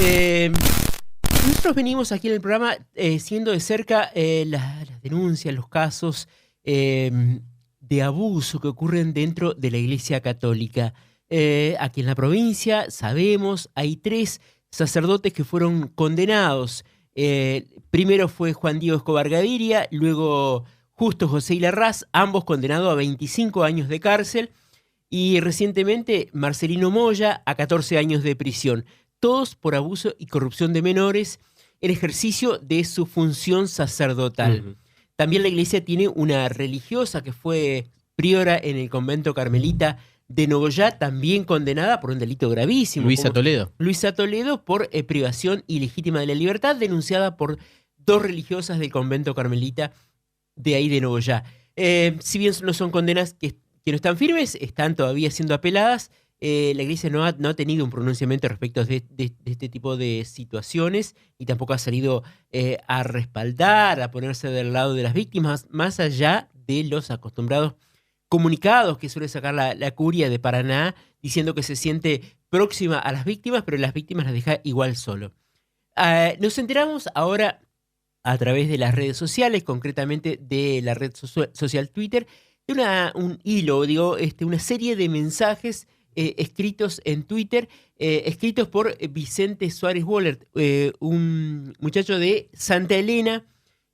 Eh, Nosotros venimos aquí en el programa siguiendo de cerca las denuncias, los casos de abuso que ocurren dentro de la Iglesia Católica. Aquí en la provincia, sabemos, hay 3 sacerdotes que fueron condenados. Primero fue Juan Diego Escobar Gaviria, luego Justo José Larraz, ambos condenados a 25 años de cárcel, y recientemente Marcelino Moya a 14 años de prisión, todos por abuso y corrupción de menores en ejercicio de su función sacerdotal. Ujú. También la iglesia tiene una religiosa que fue priora en el convento carmelita de Nogoyá, también condenada por un delito gravísimo. Luisa Toledo. Luisa Toledo, por privación ilegítima de la libertad, denunciada por 2 religiosas del convento carmelita de ahí de Nogoyá. Si bien no son condenas que no están firmes, están todavía siendo apeladas. La iglesia no ha tenido un pronunciamiento respecto de este tipo de situaciones y tampoco ha salido a respaldar, a ponerse del lado de las víctimas, más allá de los acostumbrados comunicados que suele sacar la curia de Paraná, diciendo que se siente próxima a las víctimas, pero las víctimas las deja igual solo. Nos enteramos ahora a través de las redes sociales, concretamente de la red social Twitter, de un hilo, una serie de mensajes escritos en Twitter, escritos por Vicente Suárez Wollert, un muchacho de Santa Elena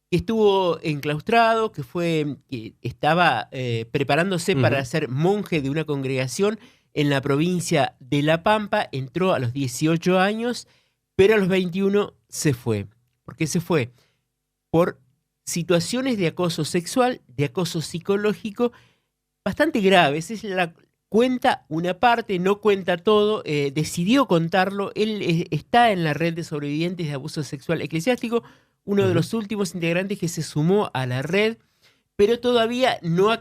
que estuvo enclaustrado, que estaba preparándose para ser monje de una congregación en la provincia de La Pampa. Entró a los 18 años, pero a los 21 se fue. ¿Por qué se fue? Por situaciones de acoso sexual, de acoso psicológico, bastante graves. Cuenta una parte, no cuenta todo, decidió contarlo. Él está en la red de sobrevivientes de abuso sexual eclesiástico, uno de los últimos integrantes que se sumó a la red, pero todavía no ha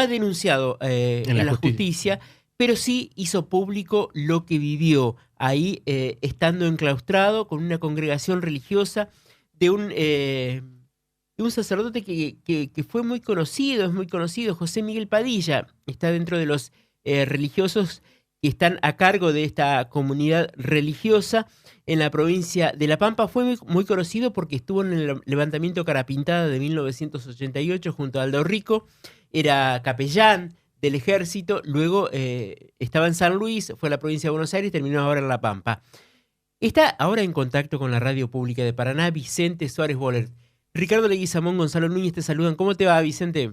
denunciado en la justicia, pero sí hizo público lo que vivió ahí, estando enclaustrado con una congregación religiosa de un sacerdote que fue muy conocido, es muy conocido, José Miguel Padilla. Está dentro de los religiosos que están a cargo de esta comunidad religiosa en la provincia de La Pampa. Fue muy conocido porque estuvo en el levantamiento Carapintada de 1988 junto a Aldo Rico, era capellán del ejército, luego estaba en San Luis, fue a la provincia de Buenos Aires y terminó ahora en La Pampa. Está ahora en contacto con la radio pública de Paraná, Vicente Suárez Wollert. Ricardo Leguizamón, Gonzalo Núñez te saludan. ¿Cómo te va, Vicente?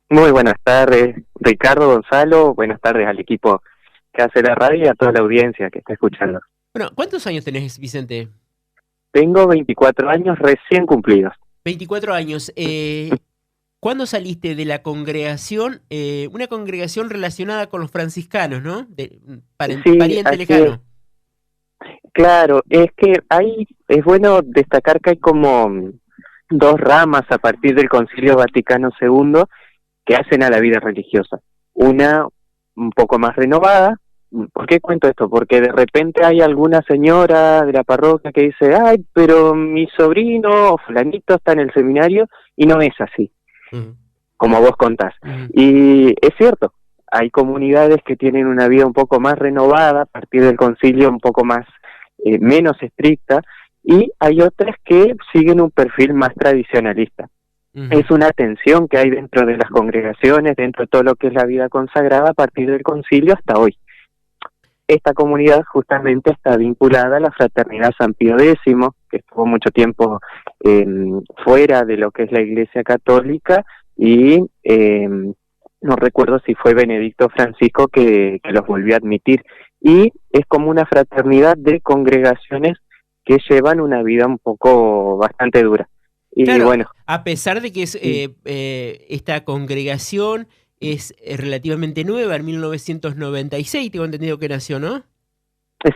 Muy buenas tardes, Ricardo, Gonzalo. Buenas tardes al equipo que hace la radio y a toda la audiencia que está escuchando. Bueno, ¿cuántos años tenés, Vicente? Tengo 24 años recién cumplidos. 24 años. ¿Cuándo saliste de la congregación? Una congregación relacionada con los franciscanos, ¿no? Pariente lejano. Claro, es que ahí es bueno destacar que hay como 2 ramas a partir del Concilio Vaticano II que hacen a la vida religiosa. Una un poco más renovada. ¿Por qué cuento esto? Porque de repente hay alguna señora de la parroquia que dice, ay, pero mi sobrino o fulanito está en el seminario, y no es así, como vos contás. Y es cierto, hay comunidades que tienen una vida un poco más renovada a partir del concilio, un poco más menos estricta, y hay otras que siguen un perfil más tradicionalista. Es una tensión que hay dentro de las congregaciones, dentro de todo lo que es la vida consagrada a partir del concilio hasta hoy. Esta comunidad justamente está vinculada a la Fraternidad San Pío X, que estuvo mucho tiempo fuera de lo que es la Iglesia Católica, y no recuerdo si fue Benedicto Francisco que los volvió a admitir. Y es como una fraternidad de congregaciones que llevan una vida un poco bastante dura. Y claro, bueno, a pesar de que esta congregación es relativamente nueva, en 1996, tengo entendido que nació, ¿no?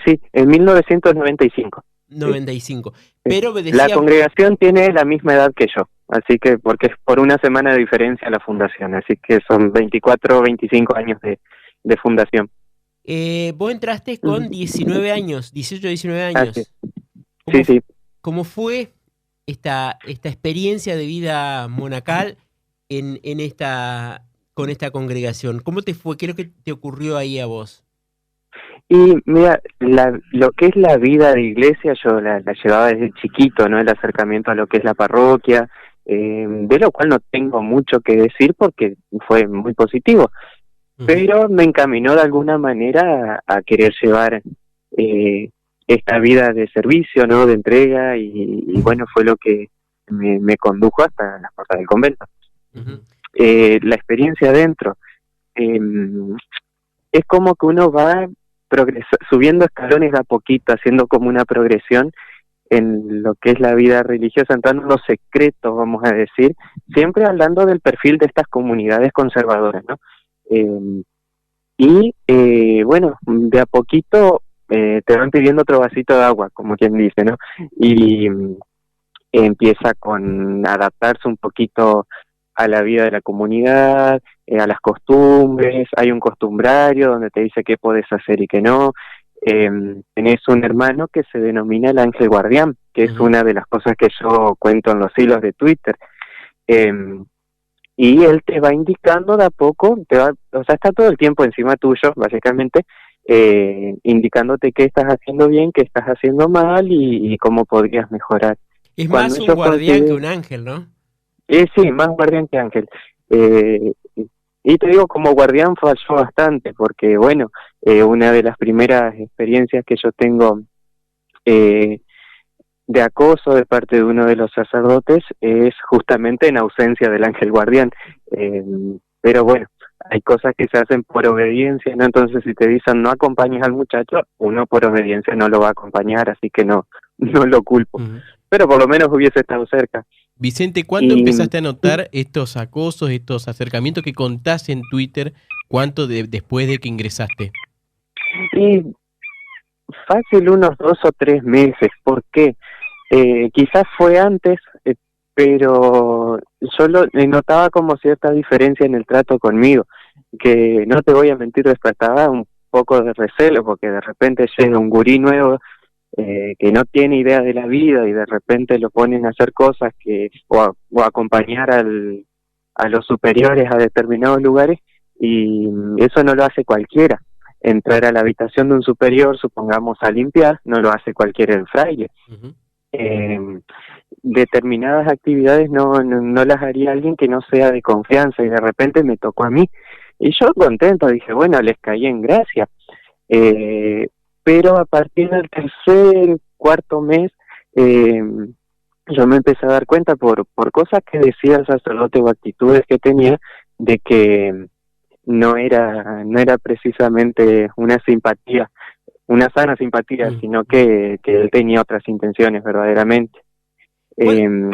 Sí, en 1995. 95. Sí. Pero la congregación tiene la misma edad que yo, así que porque es por una semana de diferencia la fundación, así que son 24 o 25 años de fundación. Vos entraste con 19 años, 18, 19 años. Sí. ¿Cómo fue esta experiencia de vida monacal con esta congregación? ¿Cómo te fue? ¿Qué es lo que te ocurrió ahí a vos? Y mira, lo que es la vida de iglesia, yo la llevaba desde chiquito, ¿no? El acercamiento a lo que es la parroquia, de lo cual no tengo mucho que decir porque fue muy positivo, pero me encaminó de alguna manera a querer llevar eh, esta vida de servicio, ¿no? De entrega, y bueno, fue lo que me condujo hasta las puertas del convento. La experiencia adentro, eh, es como que uno va subiendo escalones de a poquito, haciendo como una progresión en lo que es la vida religiosa, entrando en los secretos, vamos a decir, siempre hablando del perfil de estas comunidades conservadoras, ¿no? Bueno, de a poquito te van pidiendo otro vasito de agua, como quien dice, ¿no? Y empieza con adaptarse un poquito a la vida de la comunidad, a las costumbres. Hay un costumbrario donde te dice qué podés hacer y qué no. Tenés un hermano que se denomina el ángel guardián, que es una de las cosas que yo cuento en los hilos de Twitter. Y él te va indicando de a poco, o sea, está todo el tiempo encima tuyo, básicamente, indicándote qué estás haciendo bien, qué estás haciendo mal y cómo podrías mejorar. Es más un guardián que un ángel, ¿no? Sí, más guardián que ángel. Y te digo, como guardián falló bastante, porque bueno, una de las primeras experiencias que yo tengo de acoso de parte de uno de los sacerdotes es justamente en ausencia del ángel guardián. Pero bueno, hay cosas que se hacen por obediencia, ¿no? Entonces si te dicen no acompañes al muchacho, uno por obediencia no lo va a acompañar, así que no lo culpo. Pero por lo menos hubiese estado cerca. Vicente, ¿cuándo empezaste a notar estos acosos, estos acercamientos que contás en Twitter? ¿Cuánto después de que ingresaste? Y fácil unos 2 o 3 meses. ¿Por qué? Quizás fue antes, pero yo notaba como cierta diferencia en el trato conmigo, que no te voy a mentir, despertaba un poco de recelo, porque de repente llega un gurí nuevo que no tiene idea de la vida y de repente lo ponen a hacer cosas o acompañar a los superiores a determinados lugares, y eso no lo hace cualquiera. Entrar a la habitación de un superior, supongamos a limpiar, no lo hace cualquiera el fraile. Determinadas actividades no las haría alguien que no sea de confianza, y de repente me tocó a mí. Y yo contento, dije, bueno, les caí en gracia. Pero a partir del tercer, cuarto mes, yo me empecé a dar cuenta por cosas que decía el sacerdote o actitudes que tenía, de que no era precisamente una simpatía, una sana simpatía, sino que él tenía otras intenciones verdaderamente.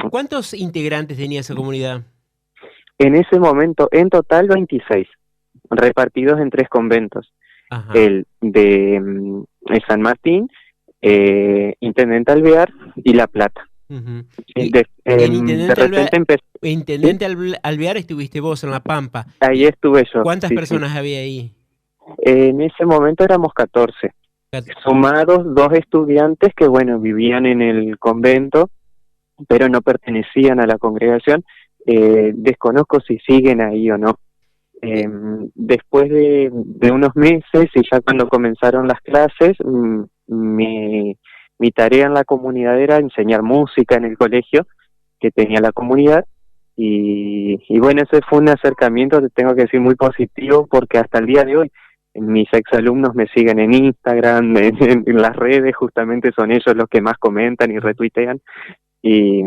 ¿Cuántos integrantes tenía esa comunidad? En ese momento, en total 26, repartidos en 3 conventos. Ajá. El de San Martín, Intendente Alvear y La Plata. Intendente Alvear estuviste vos en La Pampa. Ahí estuve yo. ¿Cuántas personas había ahí? En ese momento éramos 14. Sumados 2 estudiantes que, bueno, vivían en el convento, pero no pertenecían a la congregación. Desconozco si siguen ahí o no. Después de unos meses, y ya cuando comenzaron las clases, mi tarea en la comunidad era enseñar música en el colegio que tenía la comunidad, y bueno, ese fue un acercamiento, te tengo que decir, muy positivo, porque hasta el día de hoy mis exalumnos me siguen en Instagram, en las redes, justamente son ellos los que más comentan y retuitean, y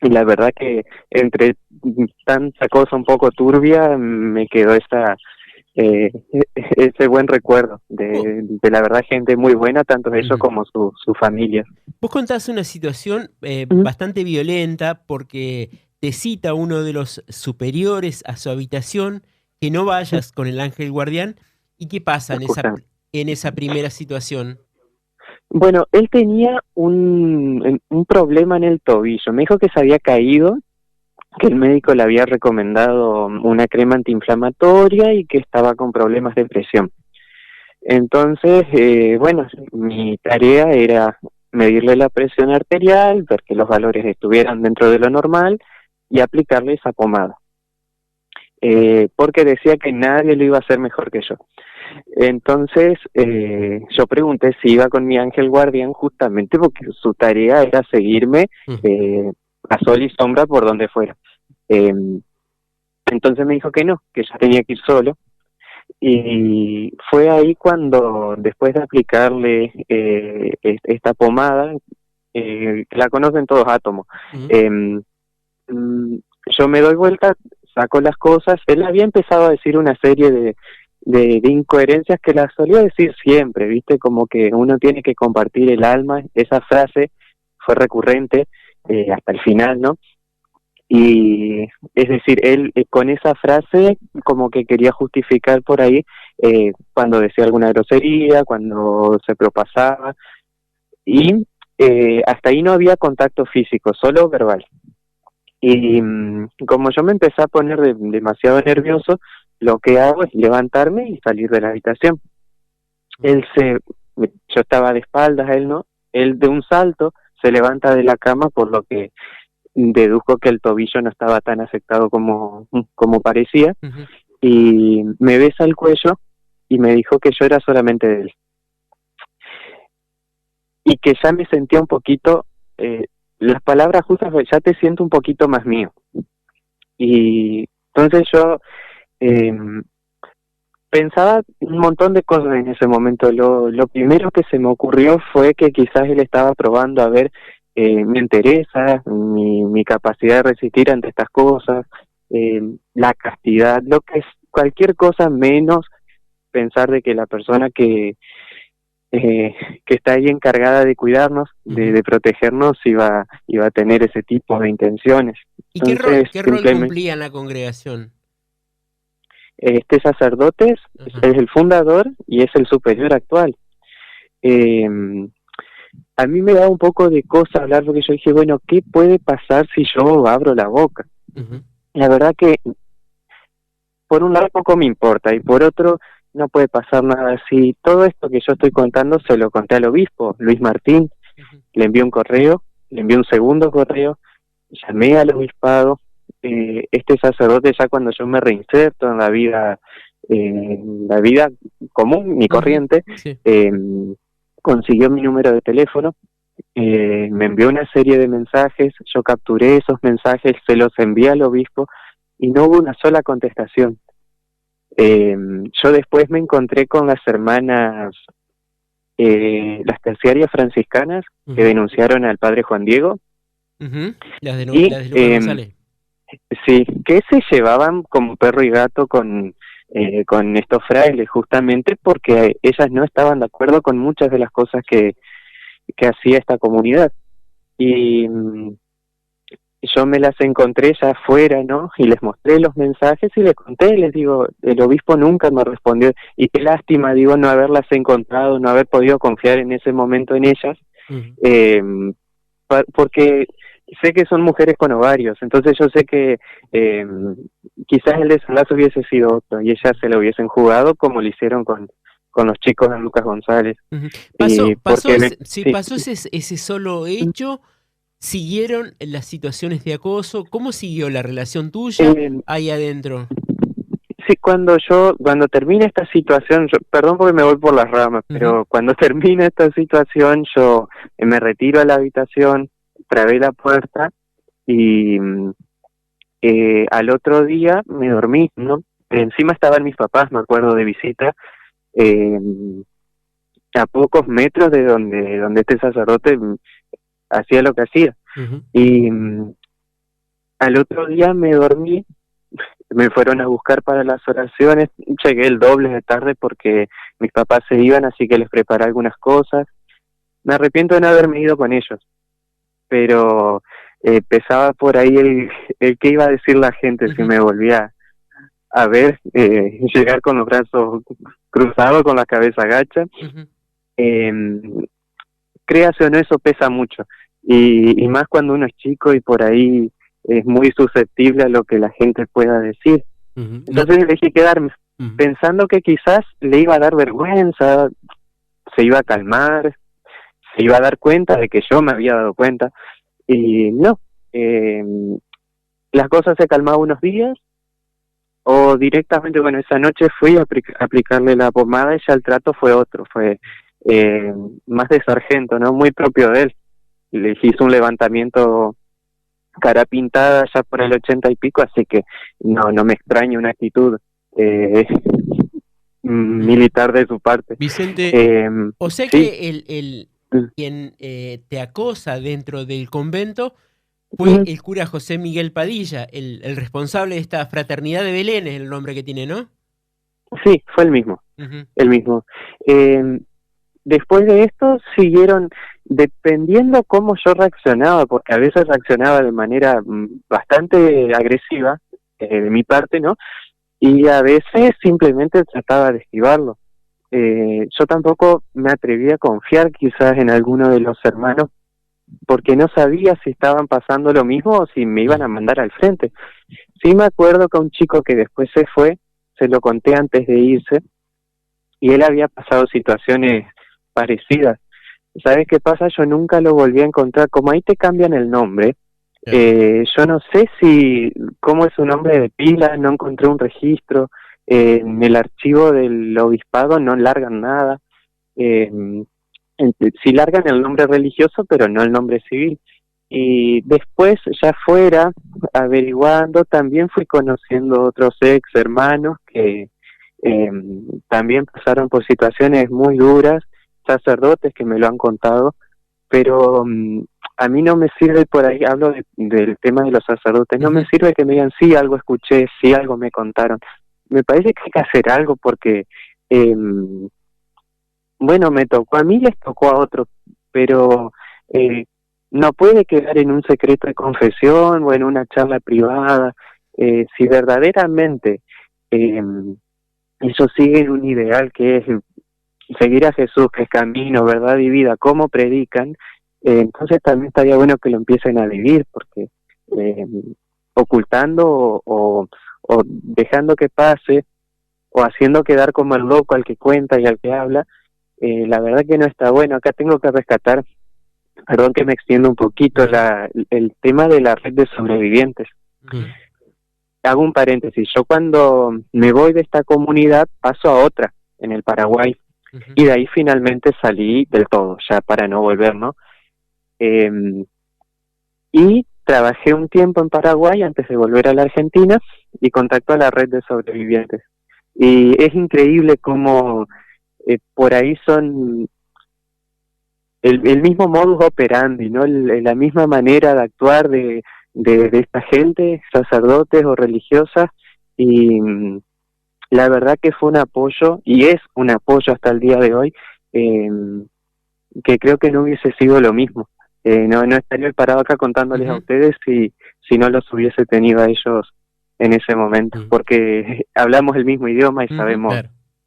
la verdad que entre tanta cosa un poco turbia me quedó ese buen recuerdo de la verdad, gente muy buena, tanto ellos como su familia. Vos contás una situación bastante violenta, porque te cita uno de los superiores a su habitación que no vayas con el ángel guardián. ¿Y qué pasa en esa primera situación? Bueno, él tenía un problema en el tobillo. Me dijo que se había caído, que el médico le había recomendado una crema antiinflamatoria y que estaba con problemas de presión. Entonces, bueno, mi tarea era medirle la presión arterial, ver que los valores estuvieran dentro de lo normal y aplicarle esa pomada. Porque decía que nadie lo iba a hacer mejor que yo. Entonces yo pregunté si iba con mi ángel guardián justamente porque su tarea era seguirme a sol y sombra por donde fuera. Eh, entonces me dijo que no, que yo tenía que ir solo. Y fue ahí cuando, después de aplicarle esta pomada, la conocen todos átomos, yo me doy vuelta, saco las cosas. Él había empezado a decir una serie de incoherencias que las solía decir siempre, ¿viste? Como que uno tiene que compartir el alma. Esa frase fue recurrente hasta el final, ¿no? Y es decir, él con esa frase como que quería justificar por ahí cuando decía alguna grosería, cuando se propasaba, y hasta ahí no había contacto físico, solo verbal. Y como yo me empecé a poner demasiado nervioso, lo que hago es levantarme y salir de la habitación. Yo estaba de espaldas, él no, él de un salto se levanta de la cama, por lo que deduzco que el tobillo no estaba tan afectado como parecía, y me besa el cuello y me dijo que yo era solamente de él. Y que ya me sentía un poquito, las palabras justas, ya te siento un poquito más mío. Y entonces yo pensaba un montón de cosas en ese momento. Lo primero que se me ocurrió fue que quizás él estaba probando a ver mi entereza, mi capacidad de resistir ante estas cosas, la castidad, lo que es cualquier cosa menos pensar de que la persona que está ahí encargada de cuidarnos, de protegernos, iba a tener ese tipo de intenciones. ¿Y entonces, qué rol cumplía en la congregación? Este sacerdote es el fundador y es el superior actual. A mí me da un poco de cosa hablar, porque yo dije, bueno, ¿qué puede pasar si yo abro la boca? La verdad que por un lado poco me importa, y por otro no puede pasar nada. Si todo esto que yo estoy contando se lo conté al obispo, Luis Martín, le envié un correo, le envié un segundo correo, llamé al obispado, este sacerdote, ya cuando yo me reinserto en la vida común y corriente, consiguió mi número de teléfono, me envió una serie de mensajes, yo capturé esos mensajes, se los envié al obispo y no hubo una sola contestación. Yo después me encontré con las hermanas, las terciarias franciscanas, que denunciaron al padre Juan Diego. Las de Lucas González. Sí, que se llevaban como perro y gato con estos frailes, justamente porque ellas no estaban de acuerdo con muchas de las cosas que hacía esta comunidad. Y yo me las encontré ya afuera, ¿no? Y les mostré los mensajes y les conté, les digo, el obispo nunca me respondió, y qué lástima, digo, no haberlas encontrado, no haber podido confiar en ese momento en ellas, porque sé que son mujeres con ovarios, entonces yo sé que quizás el desenlace hubiese sido otro, y ellas se lo hubiesen jugado como lo hicieron con los chicos de Lucas González. Pasó ese solo hecho. ¿Siguieron las situaciones de acoso? ¿Cómo siguió la relación tuya ahí adentro? Sí, cuando termina esta situación, perdón porque me voy por las ramas, pero cuando termina esta situación, yo me retiro a la habitación, trabé la puerta y al otro día me dormí, ¿no? Encima estaban mis papás, me acuerdo, de visita, a pocos metros de donde este sacerdote hacía lo que hacía. Y al otro día me dormí, me fueron a buscar para las oraciones, llegué el doble de tarde porque mis papás se iban, así que les preparé algunas cosas. Me arrepiento de no haberme ido con ellos, pero pesaba por ahí el que iba a decir la gente si me volvía a ver llegar con los brazos cruzados, con la cabeza gacha. Créase o no, eso pesa mucho, y más cuando uno es chico y por ahí es muy susceptible a lo que la gente pueda decir. Entonces elegí quedarme, pensando que quizás le iba a dar vergüenza, se iba a calmar, se iba a dar cuenta de que yo me había dado cuenta, y no. Las cosas se calmaban unos días, o directamente, bueno, esa noche fui a aplicarle la pomada y ya el trato fue otro, fue más de sargento, ¿no? Muy propio de él. Le hizo un levantamiento cara pintada ya por el 80 y pico, así que no me extraña una actitud militar de su parte. Vicente, o sea sí. que quien te acosa dentro del convento fue el cura José Miguel Padilla, el responsable de esta fraternidad de Belén, es el nombre que tiene, ¿no? Sí, fue el mismo, el mismo. Después de esto siguieron, dependiendo cómo yo reaccionaba, porque a veces reaccionaba de manera bastante agresiva, de mi parte, ¿no? Y a veces simplemente trataba de esquivarlo. Yo tampoco me atrevía a confiar quizás en alguno de los hermanos, porque no sabía si estaban pasando lo mismo o si me iban a mandar al frente. Sí me acuerdo que a un chico que después se fue, se lo conté antes de irse, y él había pasado situaciones parecidas. ¿Sabes qué pasa? Yo nunca lo volví a encontrar. Como ahí te cambian el nombre, yo no sé cómo es su nombre de pila, no encontré un registro, en el archivo del obispado no largan nada, sí largan el nombre religioso, pero no el nombre civil. Y después, ya fuera, averiguando, también fui conociendo otros ex hermanos que también pasaron por situaciones muy duras, sacerdotes que me lo han contado, pero a mí no me sirve, por ahí hablo del tema de los sacerdotes, no me sirve que me digan sí, algo escuché, sí, algo me contaron. Me parece que hay que hacer algo porque, bueno, me tocó a mí, les tocó a otros, pero no puede quedar en un secreto de confesión o en una charla privada. Si verdaderamente ellos siguen un ideal que es seguir a Jesús, que es camino, verdad y vida, como predican, entonces también estaría bueno que lo empiecen a vivir, porque ocultando o dejando que pase, o haciendo quedar como el loco al que cuenta y al que habla, la verdad que no está bueno. Acá tengo que rescatar, perdón que me extiendo un poquito, el tema de la red de sobrevivientes. Hago un paréntesis, yo cuando me voy de esta comunidad paso a otra, en el Paraguay, y de ahí finalmente salí del todo, ya para no volver, ¿no? Y trabajé un tiempo en Paraguay antes de volver a la Argentina y contacto a la red de sobrevivientes. Y es increíble cómo por ahí son el mismo modus operandi, ¿no? La misma manera de actuar de esta gente, sacerdotes o religiosas, y la verdad que fue un apoyo, y es un apoyo hasta el día de hoy, que creo que no hubiese sido lo mismo. No estaría parado acá contándoles a ustedes si no los hubiese tenido a ellos en ese momento, porque hablamos el mismo idioma y sabemos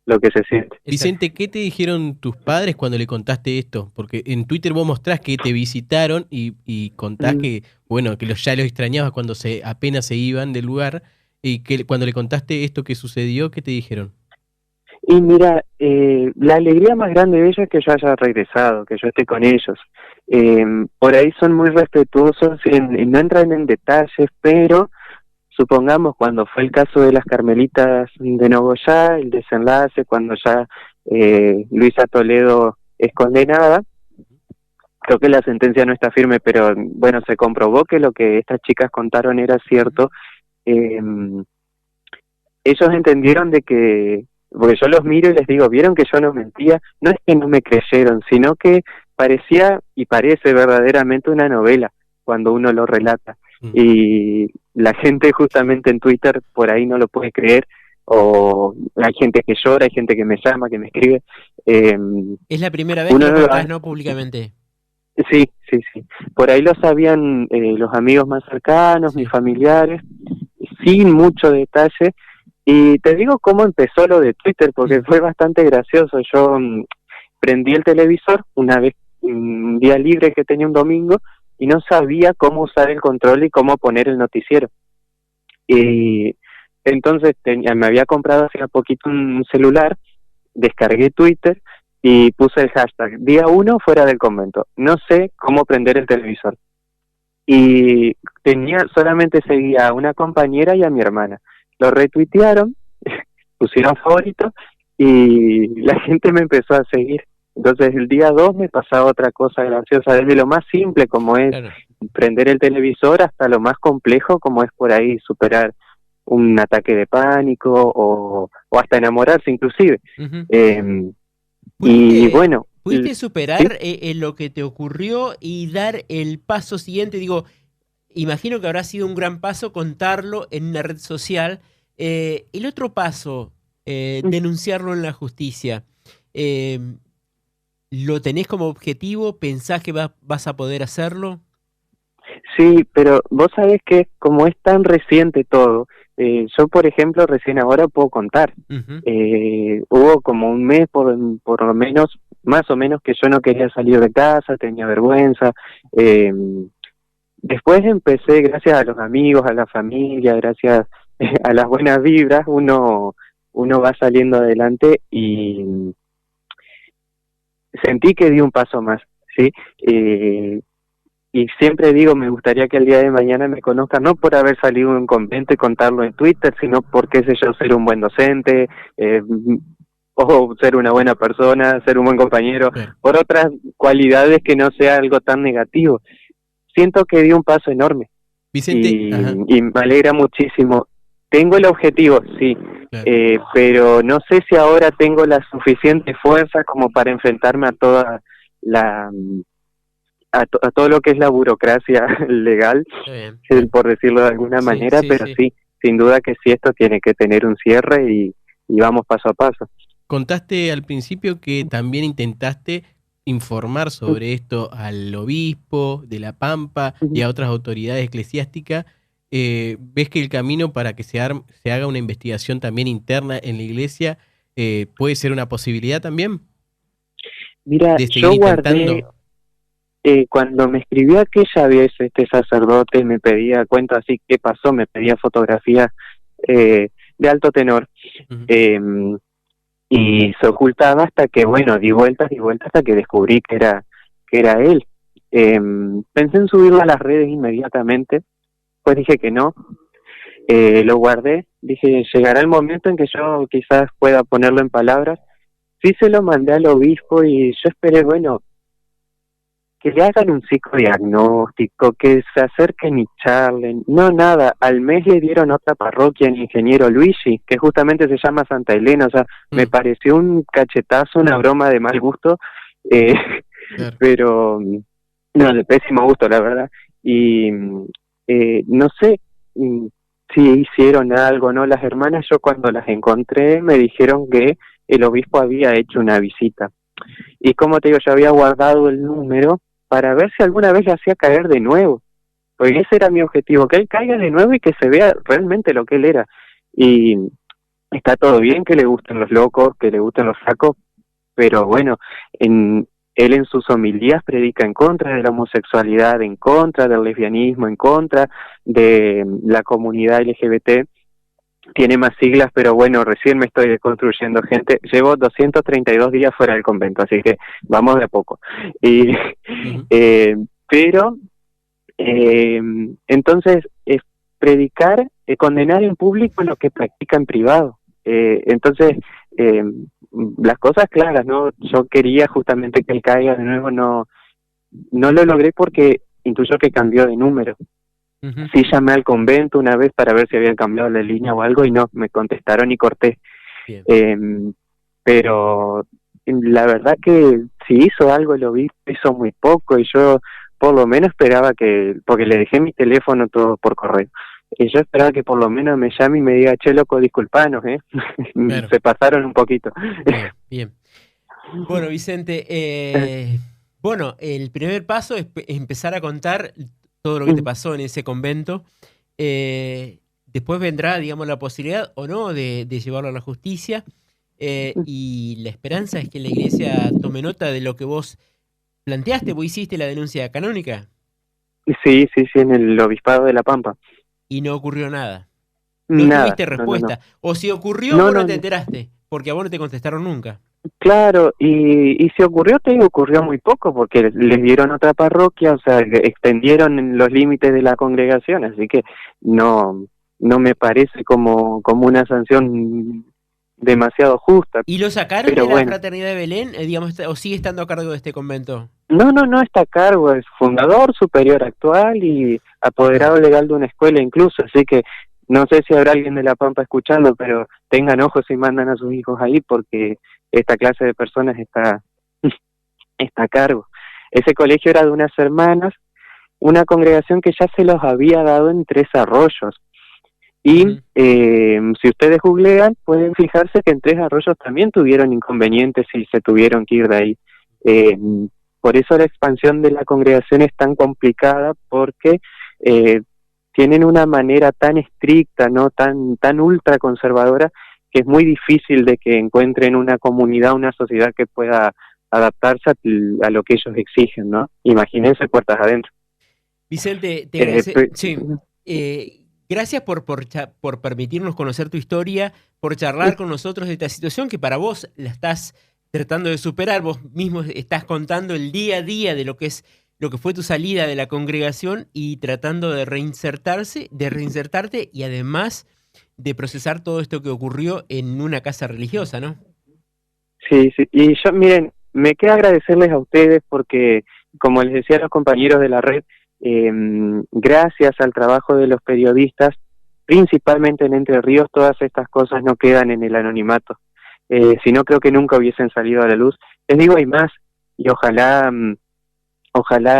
lo que se siente. Vicente, ¿qué te dijeron tus padres cuando le contaste esto? Porque en Twitter vos mostrás que te visitaron y contás que, bueno, que ya los extrañabas cuando apenas se iban del lugar, y que cuando le contaste esto que sucedió, ¿qué te dijeron? Y mira, la alegría más grande de ellos es que yo haya regresado, que yo esté con ellos. Por ahí son muy respetuosos y no entran en detalles, pero supongamos cuando fue el caso de las Carmelitas de Nogoyá, el desenlace, cuando ya Luisa Toledo es condenada, creo que la sentencia no está firme, pero bueno, se comprobó que lo que estas chicas contaron era cierto. Ellos entendieron de que, porque yo los miro y les digo, vieron que yo no mentía, no es que no me creyeron, sino que parecía y parece verdaderamente una novela cuando uno lo relata. Y la gente justamente en Twitter por ahí no lo puede creer, o hay gente que llora, hay gente que me llama, que me escribe. Es la primera vez que lo contás, ¿no? Públicamente. Sí. Por ahí lo sabían los amigos más cercanos, mis familiares, sin mucho detalle. Y te digo cómo empezó lo de Twitter, porque fue bastante gracioso. Yo prendí el televisor una vez, un día libre que tenía un domingo, y no sabía cómo usar el control y cómo poner el noticiero. Y entonces me había comprado hace poquito un celular, descargué Twitter y puse el hashtag día 1 fuera del convento. No sé cómo prender el televisor. Y solamente seguía a una compañera y a mi hermana. lo retuitearon, pusieron favorito y la gente me empezó a seguir. Entonces el día 2 me pasaba otra cosa graciosa, desde lo más simple como es Claro. prender el televisor hasta lo más complejo como es por ahí superar un ataque de pánico o hasta enamorarse inclusive. Ujú. Y ¿Pudiste, bueno, pudiste ¿sí? superar lo que te ocurrió y dar el paso siguiente? Digo, imagino que habrá sido un gran paso contarlo en una red social. El otro paso, denunciarlo en la justicia, eh, ¿lo tenés como objetivo? ¿Pensás que vas a poder hacerlo? Sí, pero vos sabés que como es tan reciente todo, yo por ejemplo recién ahora puedo contar. Ujú. Hubo como un mes por lo menos, más o menos, que yo no quería salir de casa, tenía vergüenza. eh, Después empecé, gracias a los amigos, a la familia, gracias a las buenas vibras, uno va saliendo adelante y sentí que di un paso más, ¿sí? Y siempre digo, me gustaría que el día de mañana me conozcan, no por haber salido de un convento y contarlo en Twitter, sino por, qué sé yo, ser un buen docente, o ser una buena persona, ser un buen compañero, Claro. por otras cualidades que no sea algo tan negativo. Siento que di un paso enorme Vicente, ajá, y me alegra muchísimo. Tengo el objetivo, sí, claro. pero no sé si ahora tengo la suficiente fuerza como para enfrentarme a toda la a todo lo que es la burocracia legal, Está bien. por decirlo de alguna Sí, manera, sí, pero sí. sí, sin duda que sí, esto tiene que tener un cierre y vamos paso a paso. Contaste al principio que también intentaste informar sobre esto al obispo de La Pampa y a otras autoridades eclesiásticas. ¿Ves que el camino para que se haga una investigación también interna en la iglesia puede ser una posibilidad también Mira, de seguir yo guardé, intentando? cuando me escribió aquella vez este sacerdote, me pedía, cuento así qué pasó, me pedía fotografías de alto tenor, Ujú. eh, y se ocultaba hasta que, bueno, di vueltas hasta que descubrí que era él. Pensé en subirlo a las redes inmediatamente, pues dije que no, lo guardé, dije, llegará el momento en que yo quizás pueda ponerlo en palabras. Sí, se lo mandé al obispo y yo esperé, bueno, que le hagan un psicodiagnóstico, que se acerquen y charlen. No, nada, al mes le dieron otra parroquia en Ingeniero Luigi, que justamente se llama Santa Elena. O sea, me pareció un cachetazo, una broma de mal gusto, eh, Claro. pero no, de pésimo gusto, la verdad. Y no sé si hicieron algo, ¿no? Las hermanas, yo cuando las encontré, me dijeron que el obispo había hecho una visita. Y como te digo, yo había guardado el número para ver si alguna vez le hacía caer de nuevo. Porque ese era mi objetivo, que él caiga de nuevo y que se vea realmente lo que él era. Y está todo bien que le gusten los locos, que le gusten los sacos, pero bueno, él en sus homilías predica en contra de la homosexualidad, en contra del lesbianismo, en contra de la comunidad LGBT. Tiene más siglas, pero bueno, recién me estoy desconstruyendo, gente. Llevo 232 días fuera del convento, así que vamos de a poco. Y, Ujú. pero, entonces, es predicar, condenar en público lo que practica en privado. Entonces, las cosas claras, ¿no? Yo quería justamente que él caiga de nuevo, no lo logré porque intuyo que cambió de número. Ujú. Sí, llamé al convento una vez para ver si habían cambiado la línea o algo y no, me contestaron y corté. Bien. Pero la verdad que si hizo algo el obispo, hizo muy poco y yo por lo menos esperaba que, porque le dejé mi teléfono todo por correo, y yo esperaba que por lo menos me llame y me diga, che loco, disculpanos, Claro. se pasaron un poquito. Bien, bien. Bueno, Vicente, bueno, el primer paso es empezar a contar todo lo que te pasó en ese convento. Después vendrá, digamos, la posibilidad o no de llevarlo a la justicia. Y la esperanza es que la iglesia tome nota de lo que vos planteaste. Vos hiciste la denuncia canónica Sí, en el obispado de La Pampa. y no ocurrió nada. No Nada, tuviste no. respuesta. O si ocurrió, No, vos no no, te no. enteraste, porque a vos no te contestaron nunca. Claro, y si ocurrió, te digo, ocurrió muy poco, porque les dieron otra parroquia, o sea, extendieron los límites de la congregación, así que no no me parece como una sanción demasiado justa. ¿Y lo sacaron Pero de la bueno, Fraternidad de Belén, digamos, o sigue estando a cargo de este convento? no está a cargo, es fundador, superior actual y apoderado legal de una escuela incluso, así que no sé si habrá alguien de La Pampa escuchando, pero tengan ojos y mandan a sus hijos ahí porque esta clase de personas está a cargo. Ese colegio era de unas hermanas, una congregación que ya se los había dado en Tres Arroyos. Y Ujú. si ustedes googlean, pueden fijarse que en Tres Arroyos también tuvieron inconvenientes y se tuvieron que ir de ahí. Eh, por eso la expansión de la congregación es tan complicada, porque tienen una manera tan estricta, no tan ultra conservadora, que es muy difícil de que encuentren una comunidad, una sociedad que pueda adaptarse a lo que ellos exigen, ¿no? Imagínense puertas adentro. Vicente, Eh, pe- sí, gracias por permitirnos conocer tu historia, por charlar con nosotros de esta situación que para vos la estás tratando de superar, vos mismo estás contando el día a día de lo que fue tu salida de la congregación y tratando de reinsertarte y además de procesar todo esto que ocurrió en una casa religiosa, ¿no? Sí, sí, y yo, miren, me queda agradecerles a ustedes porque, como les decía a los compañeros de la red, gracias al trabajo de los periodistas, principalmente en Entre Ríos, todas estas cosas no quedan en el anonimato. Si no, creo que nunca hubiesen salido a la luz. Les digo, hay más, y ojalá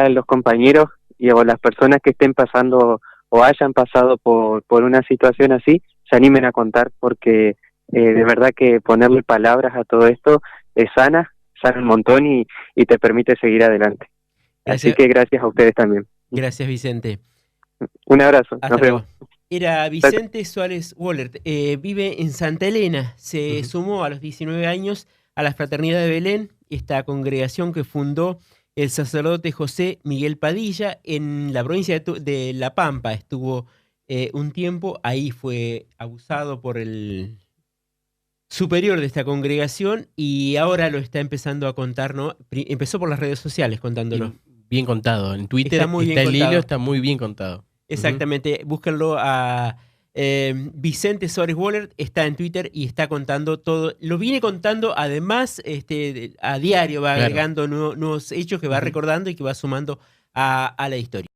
los compañeros o las personas que estén pasando o hayan pasado por una situación así, se animen a contar, porque de verdad que ponerle palabras a todo esto sana un montón y te permite seguir adelante. Así Gracias, que gracias a ustedes también. gracias Vicente. Un abrazo, Hasta nos luego. vemos. Era Vicente Suárez Wollert, vive en Santa Elena, se sumó a los 19 años a la Fraternidad de Belén, esta congregación que fundó el sacerdote José Miguel Padilla en la provincia de La Pampa. Estuvo un tiempo, ahí fue abusado por el superior de esta congregación y ahora lo está empezando a contar, ¿no? Empezó por las redes sociales contándolo. Bien contado. En Twitter Está muy bien está el hilo, contado. está muy bien contado. Exactamente, búsquenlo a Vicente Suárez Wollert, está en Twitter y está contando todo. Lo viene contando además a diario, va Claro. agregando nuevos hechos que va recordando y que va sumando a la historia.